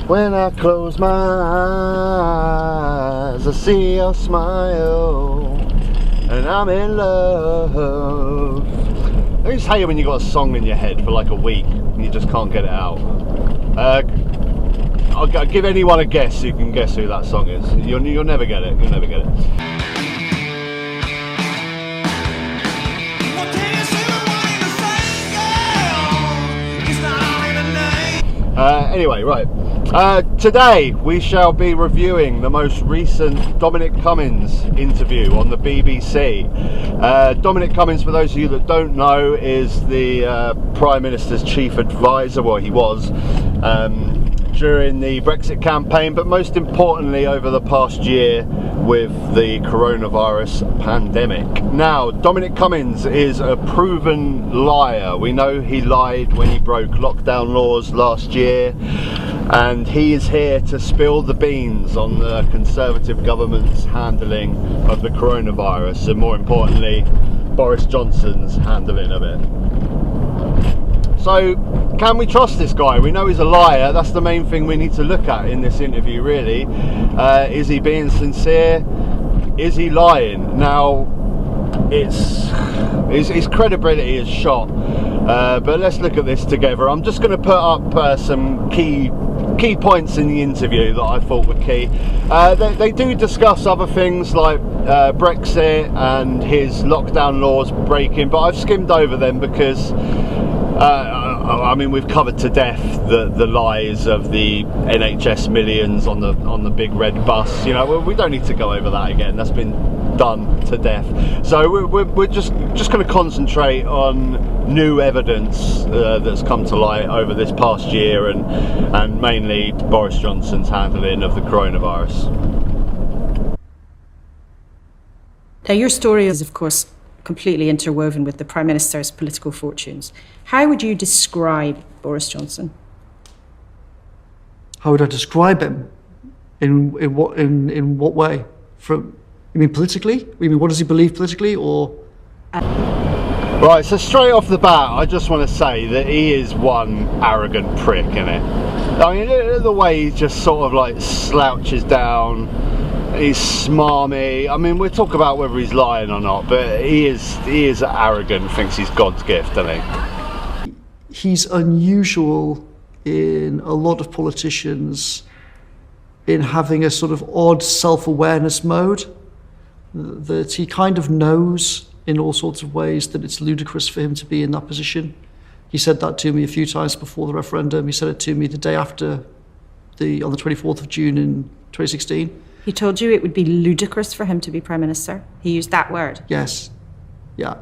When I close my eyes, I see your smile, and I'm in love. I just hate it when you got a song in your head for like a week and you just can't get it out. I'll give anyone a guess who can guess who that song is. You'll never get it. You'll never get it. Anyway, right. Today we shall be reviewing the most recent Dominic Cummings interview on the BBC. Dominic Cummings, for those of you that don't know, is the Prime Minister's chief advisor, well he was, during the Brexit campaign, but most importantly over the past year with the coronavirus pandemic. Now, Dominic Cummings is a proven liar. We know he lied when he broke lockdown laws last year, and he is here to spill the beans on the Conservative government's handling of the coronavirus, and more importantly, Boris Johnson's handling of it. So, can we trust this guy? We know he's a liar. That's the main thing we need to look at in this interview, really. Is he being sincere? Is he lying? Now, his credibility is shot. But let's look at this together. I'm just going to put up some key points in the interview that I thought were key. They do discuss other things like Brexit and his lockdown laws breaking, but I've skimmed over them because I mean, we've covered to death the lies of the NHS millions on the big red bus. You know, we don't need to go over that again. That's been done to death. So we're just going to concentrate on new evidence that's come to light over this past year, and mainly Boris Johnson's handling of the coronavirus. Now, your story is, of course, completely interwoven with the Prime Minister's political fortunes. How would you describe Boris Johnson? How would I describe him? In what way? You mean politically? You mean what does he believe politically, or? Right, so straight off the bat, I just want to say that he is one arrogant prick, innit? I mean, the way he just sort of like slouches down. He's smarmy. I mean, we'll talk about whether he's lying or not, but he is arrogant, thinks he's God's gift, doesn't he? He's unusual in a lot of politicians in having a sort of odd self-awareness mode, that he kind of knows in all sorts of ways that it's ludicrous for him to be in that position. He said that to me a few times before the referendum. He said it to me the day after, on the 24th of June in 2016. He told you it would be ludicrous for him to be Prime Minister? He used that word? Yes. Yeah.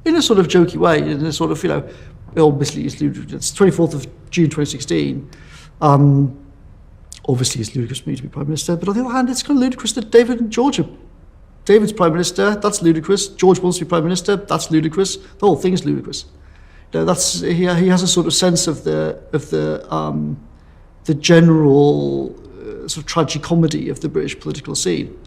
In a sort of jokey way, in a sort of, you know, obviously it's ludicrous. It's 24th of June 2016. Obviously it's ludicrous for me to be Prime Minister, but on the other hand, it's kind of ludicrous that David and George are. David's Prime Minister, that's ludicrous. George wants to be Prime Minister, that's ludicrous. The whole thing is ludicrous. You know, he has a sort of sense of the general sort of tragicomedy of the British political scene.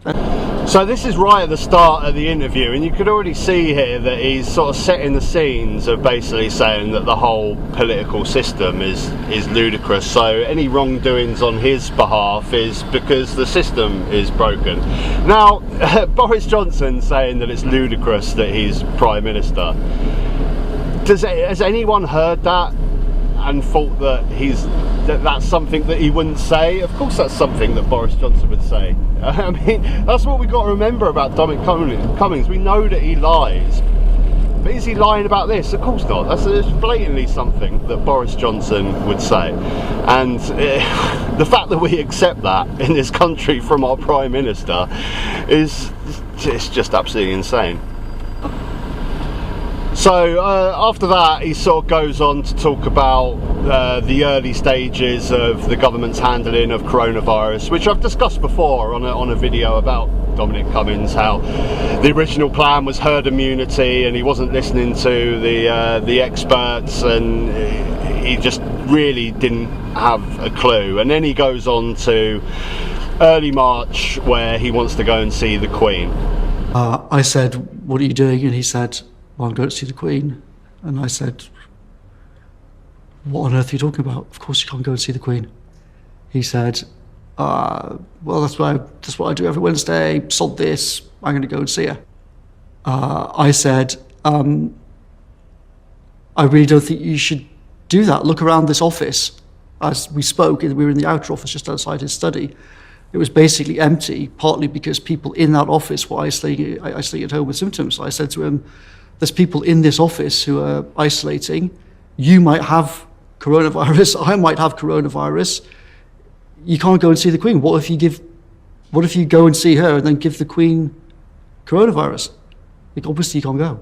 So this is right at the start of the interview, and you could already see here that he's sort of setting the scenes of basically saying that the whole political system is ludicrous. So any wrongdoings on his behalf is because the system is broken. Now, Boris Johnson saying that it's ludicrous that he's Prime Minister. Has anyone heard that and thought that that's something that he wouldn't say? Of course that's something that Boris Johnson would say. I mean, that's what we've got to remember about Dominic Cummings. We know that he lies. But is he lying about this? Of course not. That's blatantly something that Boris Johnson would say. And the fact that we accept that in this country from our Prime Minister is just absolutely insane. So after that, he sort of goes on to talk about the early stages of the government's handling of coronavirus, which I've discussed before on a video about Dominic Cummings, how the original plan was herd immunity and he wasn't listening to the experts, and he just really didn't have a clue. And then he goes on to early March, where he wants to go and see the Queen. I said, "What are you doing?" And he said, "Well, I'm going to see the Queen." And I said, "What on earth are you talking about? Of course you can't go and see the Queen." He said, well, that's what I do every Wednesday. Sod this. I'm going to go and see her. I said, I really don't think you should do that. Look around this office. As we spoke, we were in the outer office just outside his study. It was basically empty, partly because people in that office were isolating at home with symptoms. I said to him, there's people in this office who are isolating. You might have coronavirus. I might have coronavirus. You can't go and see the Queen. What if you go and see her and then give the Queen coronavirus? Like, obviously you can't go.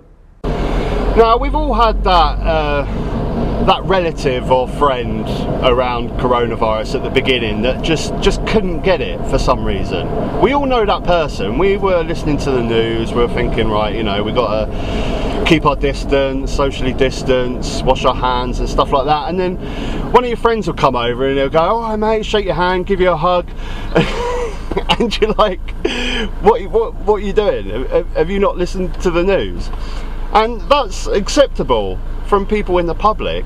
Now, we've all had that relative or friend around coronavirus at the beginning that just couldn't get it for some reason. We all know that person. We were listening to the news, we were thinking, right, we got to keep our distance, socially distance, wash our hands and stuff like that. And then one of your friends will come over and they'll go, oh, hi mate, shake your hand, give you a hug. And you're like, what are you doing? Have you not listened to the news? And that's acceptable from people in the public,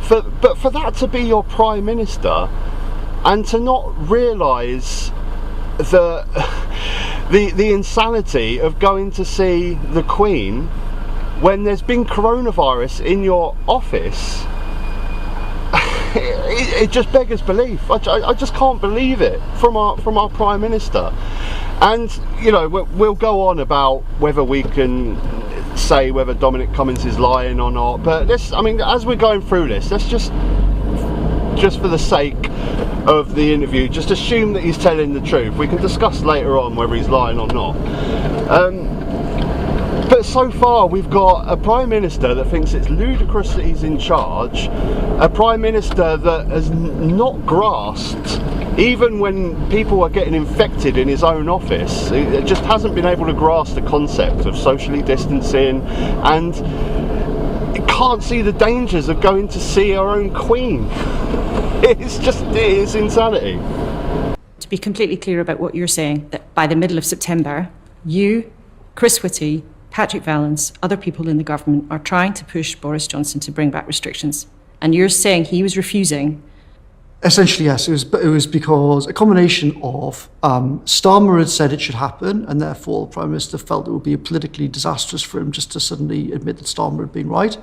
but for that to be your Prime Minister and to not realise the insanity of going to see the Queen when there's been coronavirus in your office, it just beggars belief. I just can't believe it from our Prime Minister. And we'll go on about whether we can say whether Dominic Cummings is lying or not, but as we're going through this, let's just for the sake of the interview, just assume that he's telling the truth. We can discuss later on whether he's lying or not. But so far we've got a Prime Minister that thinks it's ludicrous that he's in charge, a Prime Minister that has not grasped, even when people are getting infected in his own office, it just hasn't been able to grasp the concept of socially distancing, and can't see the dangers of going to see our own Queen. It is insanity. To be completely clear about what you're saying, that by the middle of September, you, Chris Whitty, Patrick Vallance, other people in the government are trying to push Boris Johnson to bring back restrictions. And you're saying he was refusing. Essentially, yes. It was because a combination of Starmer had said it should happen, and therefore the Prime Minister felt it would be politically disastrous for him just to suddenly admit that Starmer had been right.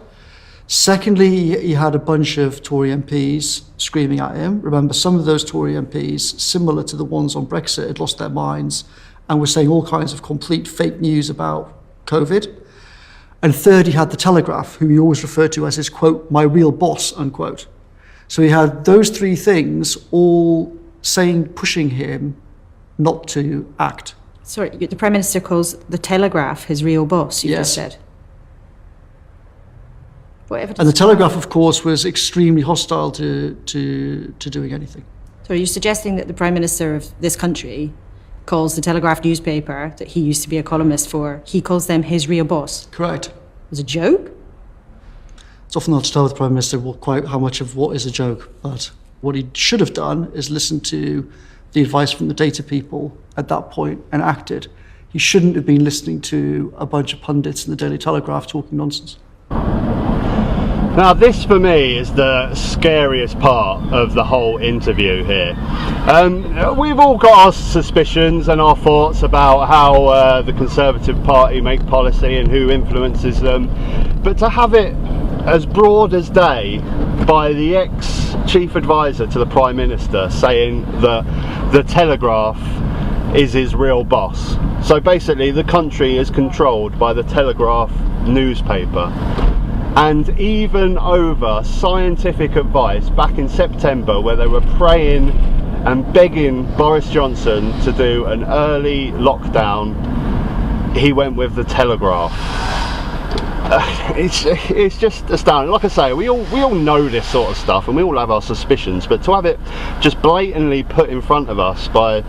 Secondly, he had a bunch of Tory MPs screaming at him. Remember, some of those Tory MPs, similar to the ones on Brexit, had lost their minds and were saying all kinds of complete fake news about COVID. And third, he had the Telegraph, who he always referred to as his, quote, my real boss, unquote. So he had those three things all pushing him not to act. Sorry, the Prime Minister calls the Telegraph his real boss, you just said. What evidence? And the Telegraph, of course, was extremely hostile to doing anything. So are you suggesting that the Prime Minister of this country calls the Telegraph newspaper that he used to be a columnist for, he calls them his real boss? Correct. It was a joke? It's often hard to tell with the Prime Minister quite how much of what is a joke, but what he should have done is listened to the advice from the data people at that point and acted. He shouldn't have been listening to a bunch of pundits in the Daily Telegraph talking nonsense. Now this for me is the scariest part of the whole interview here. We've all got our suspicions and our thoughts about how the Conservative Party make policy and who influences them, but to have it as broad as day by the ex-chief advisor to the Prime Minister saying that the Telegraph is his real boss. So basically the country is controlled by the Telegraph newspaper. And even over scientific advice back in September, where they were praying and begging Boris Johnson to do an early lockdown, he went with the Telegraph. It's just astounding. Like I say, we all know this sort of stuff and we all have our suspicions, but to have it just blatantly put in front of us by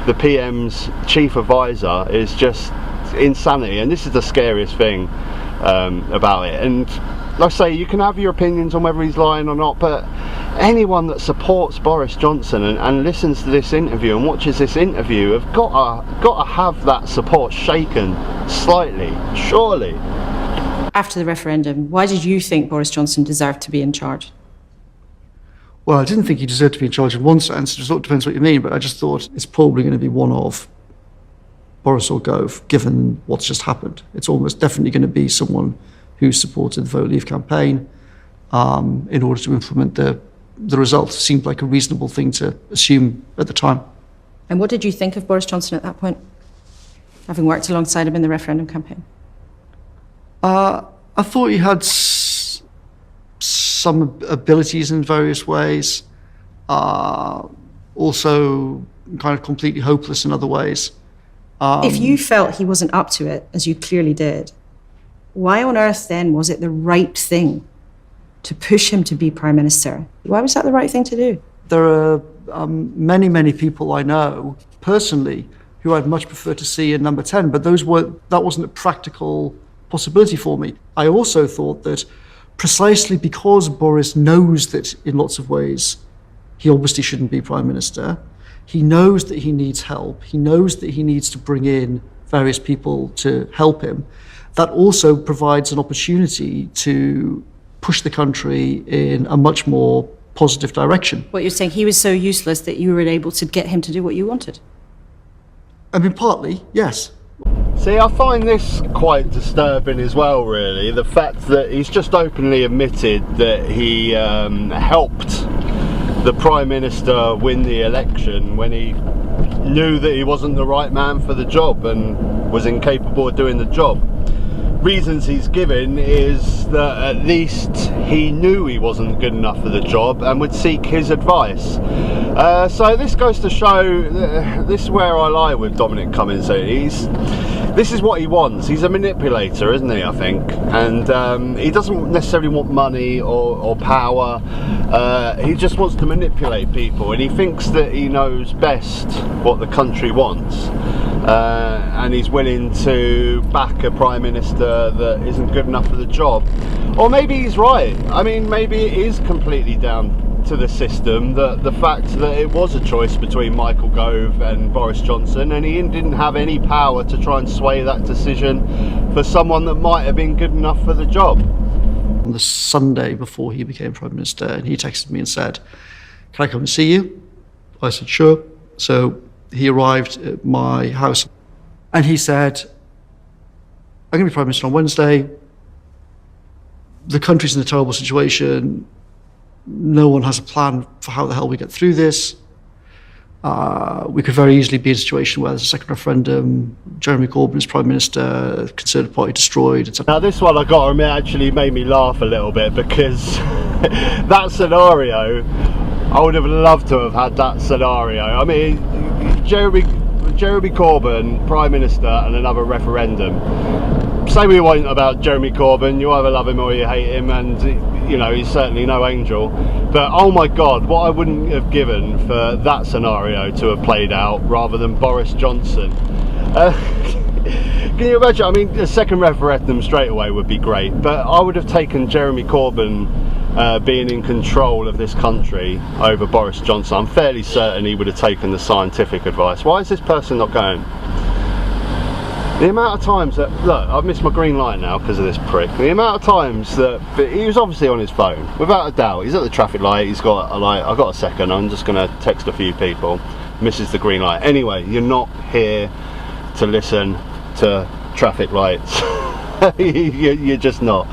the PM's chief advisor is just insanity. And this is the scariest thing about it. And like I say, you can have your opinions on whether he's lying or not, but anyone that supports Boris Johnson and listens to this interview and watches this interview have got to have that support shaken slightly, surely. After the referendum, why did you think Boris Johnson deserved to be in charge? Well, I didn't think he deserved to be in charge in one sense. It sort of depends what you mean, but I just thought it's probably going to be one of Boris or Gove, given what's just happened. It's almost definitely going to be someone who supported the Vote Leave campaign in order to implement the result. Seemed like a reasonable thing to assume at the time. And what did you think of Boris Johnson at that point, having worked alongside him in the referendum campaign? I thought he had some abilities in various ways, also kind of completely hopeless in other ways. If you felt he wasn't up to it, as you clearly did, why on earth then was it the right thing to push him to be Prime Minister? Why was that the right thing to do? There are many, many people I know personally who I'd much prefer to see in number 10, but that wasn't a practical possibility for me. I also thought that precisely because Boris knows that in lots of ways he obviously shouldn't be Prime Minister, he knows that he needs help, he knows that he needs to bring in various people to help him, that also provides an opportunity to push the country in a much more positive direction. What you're saying, he was so useless that you were able to get him to do what you wanted? I mean, partly, yes. See, I find this quite disturbing as well, really. The fact that he's just openly admitted that he helped the Prime Minister win the election when he knew that he wasn't the right man for the job and was incapable of doing the job. Reasons he's given is that at least he knew he wasn't good enough for the job and would seek his advice. So this goes to show, this is where I lie with Dominic Cummings. This is what he wants. He's a manipulator, isn't he, I think? And he doesn't necessarily want money or power. He just wants to manipulate people, and he thinks that he knows best what the country wants. And he's willing to back a Prime Minister that isn't good enough for the job. Or maybe he's right. I mean, maybe it is completely down to the system, that the fact that it was a choice between Michael Gove and Boris Johnson, and he didn't have any power to try and sway that decision for someone that might have been good enough for the job. On the Sunday before he became Prime Minister, and he texted me and said, "Can I come and see you?" I said, "Sure." So he arrived at my house and he said, "I'm going to be Prime Minister on Wednesday. The country's in a terrible situation. No one has a plan for how the hell we get through this. We could very easily be in a situation where there's a second referendum, Jeremy Corbyn is Prime Minister, Conservative Party destroyed, etc." Now this one, I got to admit, actually made me laugh a little bit, because that scenario, I would have loved to have had that scenario. I mean, Jeremy Corbyn, Prime Minister, and another referendum. Say we want about Jeremy Corbyn, you either love him or you hate him, and you know, he's certainly no angel. But oh my God, what I wouldn't have given for that scenario to have played out rather than Boris Johnson. Can you imagine? I mean, a second referendum straight away would be great, but I would have taken Jeremy Corbyn being in control of this country over Boris Johnson. I'm fairly certain he would have taken the scientific advice. Why is this person not going? The amount of times that, look, I've missed my green light now because of this prick. The amount of times that, but he was obviously on his phone, without a doubt. He's at the traffic light, he's got a light, I've got a second, I'm just going to text a few people, misses the green light. Anyway, you're not here to listen to traffic lights. You're just not.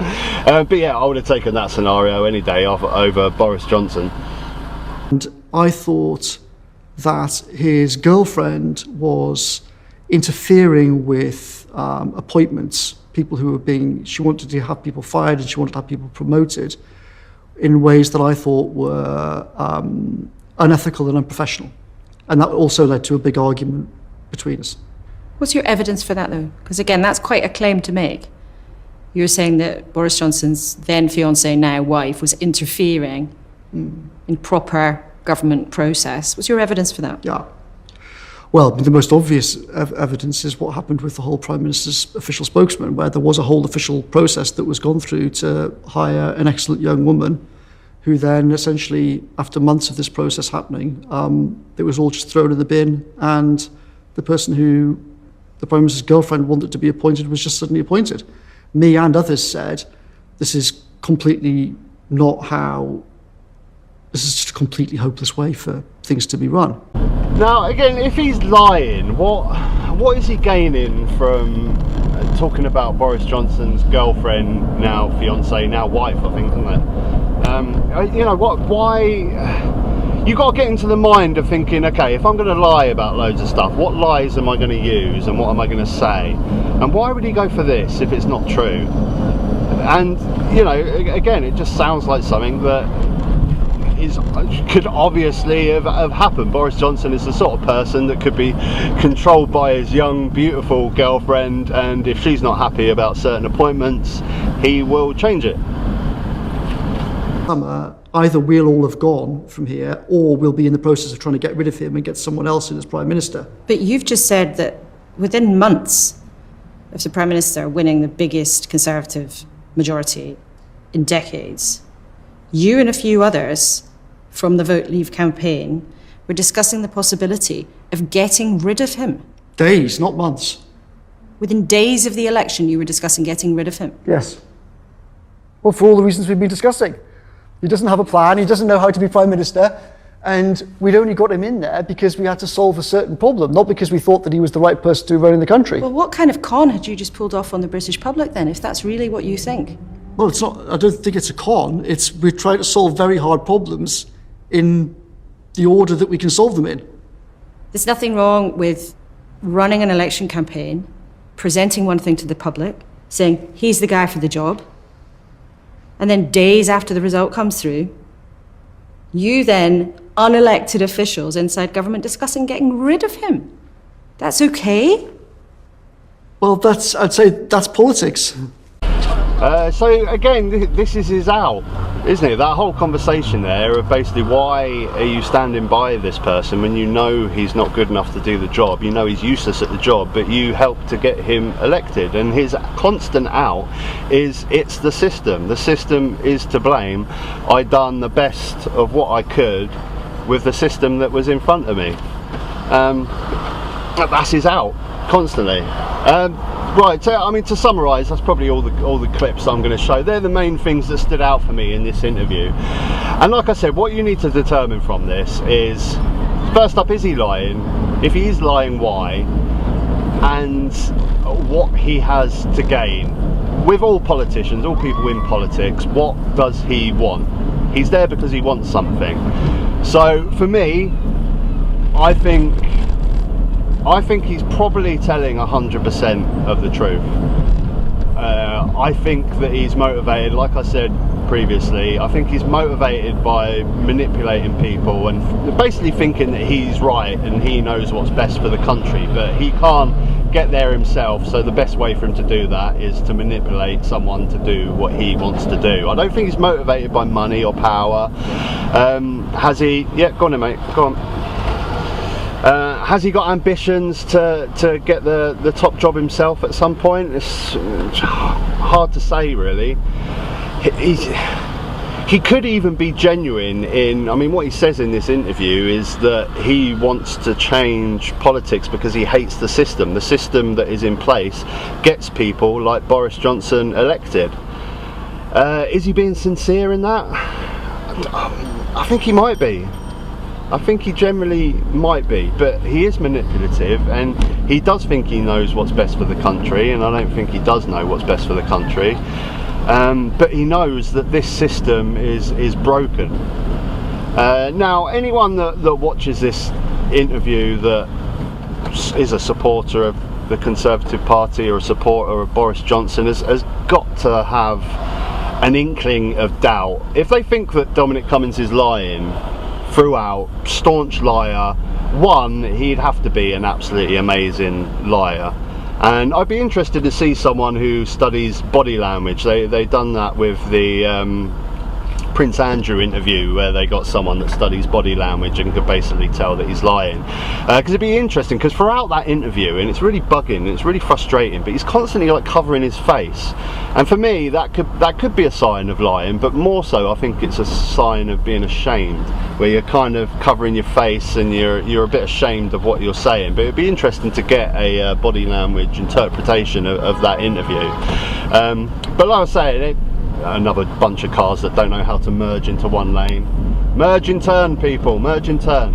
But yeah, I would have taken that scenario any day over Boris Johnson. And I thought that his girlfriend was interfering with appointments, people who were being, she wanted to have people fired and she wanted to have people promoted in ways that I thought were unethical and unprofessional. And that also led to a big argument between us. What's your evidence for that, though? Because again, that's quite a claim to make. You're saying that Boris Johnson's then fiancée, now wife, was interfering in proper government process. What's your evidence for that? Yeah. Well, the most obvious evidence is what happened with the whole Prime Minister's official spokesman, where there was a whole official process that was gone through to hire an excellent young woman who then essentially, after months of this process happening, it was all just thrown in the bin, and the person who the Prime Minister's girlfriend wanted to be appointed was just suddenly appointed. Me and others said, this is completely not how This is just a completely hopeless way for things to be run. Now, again, if he's lying, what is he gaining from talking about Boris Johnson's girlfriend, now fiance, now wife, I think, isn't it? You know what? Why? You got to get into the mind of thinking, okay, if I'm going to lie about loads of stuff, what lies am I going to use and what am I going to say? And why would he go for this if it's not true? And you know, again, it just sounds like something that could obviously have happened. Boris Johnson is the sort of person that could be controlled by his young, beautiful girlfriend, and if she's not happy about certain appointments, he will change it. Either we'll all have gone from here, or we'll be in the process of trying to get rid of him and get someone else in as Prime Minister. But you've just said that within months of the Prime Minister winning the biggest Conservative majority in decades, you and a few others from the Vote Leave campaign were discussing the possibility of getting rid of him. Days, not months. Within days of the election, you were discussing getting rid of him. Yes. Well, for all the reasons we've been discussing. He doesn't have a plan, he doesn't know how to be Prime Minister, and we'd only got him in there because we had to solve a certain problem, not because we thought that he was the right person to be running the country. Well, what kind of con had you just pulled off on the British public then, if that's really what you think? Well, it's not. I don't think it's a con. We're trying to solve very hard problems in the order that we can solve them in. There's nothing wrong with running an election campaign, presenting one thing to the public, saying, he's the guy for the job, and then days after the result comes through, you then, unelected officials inside government, discussing getting rid of him. That's okay? Well, I'd say that's politics. So again, this is his out, isn't it? That whole conversation there of basically, why are you standing by this person when you know he's not good enough to do the job, you know he's useless at the job, but you helped to get him elected? And his constant out is, it's the system is to blame. I done the best of what I could with the system that was in front of me. That's his out, constantly. Right, so, I mean, to summarise, that's probably all the clips I'm going to show. They're the main things that stood out for me in this interview. And like I said, what you need to determine from this is, first up, is he lying? If he is lying, why? And what he has to gain. With all politicians, all people in politics, what does he want? He's there because he wants something. So, for me, I think he's probably telling 100% of the truth. I think that he's motivated, like I said previously, I think he's motivated by manipulating people and basically thinking that he's right and he knows what's best for the country, but he can't get there himself, so the best way for him to do that is to manipulate someone to do what he wants to do. I don't think he's motivated by money or power. Has he? Yeah, go on then, mate, go on. Has he got ambitions to get the top job himself at some point? It's hard to say, really. He could even be genuine in, I mean, what he says in this interview is that he wants to change politics because he hates the system. The system that is in place gets people like Boris Johnson elected. Is he being sincere in that? I think he might be. I think he generally might be, but he is manipulative and he does think he knows what's best for the country, and I don't think he does know what's best for the country. But he knows that this system is broken. Now, anyone that watches this interview that is a supporter of the Conservative Party or a supporter of Boris Johnson has got to have an inkling of doubt. If they think that Dominic Cummings is lying throughout, staunch liar, one, he'd have to be an absolutely amazing liar. And I'd be interested to see someone who studies body language. They've done that with the Prince Andrew interview, where they got someone that studies body language and could basically tell that he's lying. Because it'd be interesting, because throughout that interview, and it's really bugging, and it's really frustrating, but he's constantly like covering his face. And for me, that could be a sign of lying, but more so, I think it's a sign of being ashamed, where you're kind of covering your face and you're a bit ashamed of what you're saying. But it'd be interesting to get a body language interpretation of that interview. But like I was saying, another bunch of cars that don't know how to merge into one lane. Merge and turn, people, merge and turn.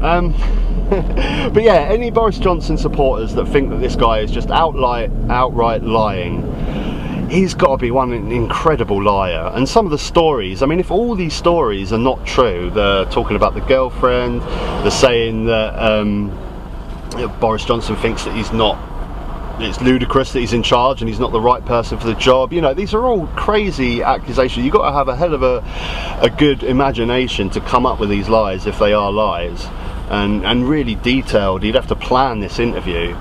But yeah, any Boris Johnson supporters that think that this guy is just outright lying, he's got to be one incredible liar. And some of the stories, I mean, if all these stories are not true, they're talking about the girlfriend, they're saying that Boris Johnson thinks that it's ludicrous that he's in charge and he's not the right person for the job. You know, these are all crazy accusations. You've got to have a hell of a good imagination to come up with these lies, if they are lies, and really detailed. You'd have to plan this interview.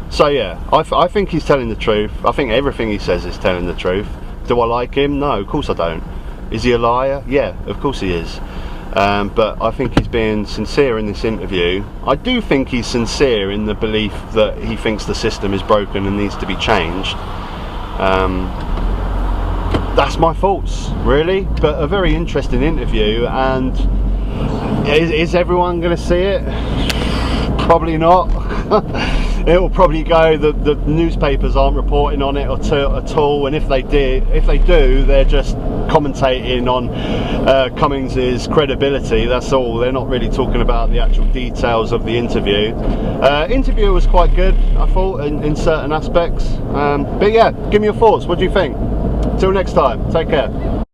So yeah, I think he's telling the truth. I think everything he says is telling the truth. Do I like him? No, of course I don't. Is he a liar? Yeah, of course he is. But I think he's being sincere in this interview. I do think he's sincere in the belief that he thinks the system is broken and needs to be changed. That's my thoughts, really. But a very interesting interview. And is everyone going to see it? Probably not. It will probably go. The newspapers aren't reporting on it at all, and if they do, they're just commentating on Cummings' credibility. That's all. They're not really talking about the actual details of the interview. Interview was quite good, I thought, in certain aspects. But yeah, give me your thoughts. What do you think? Till next time. Take care.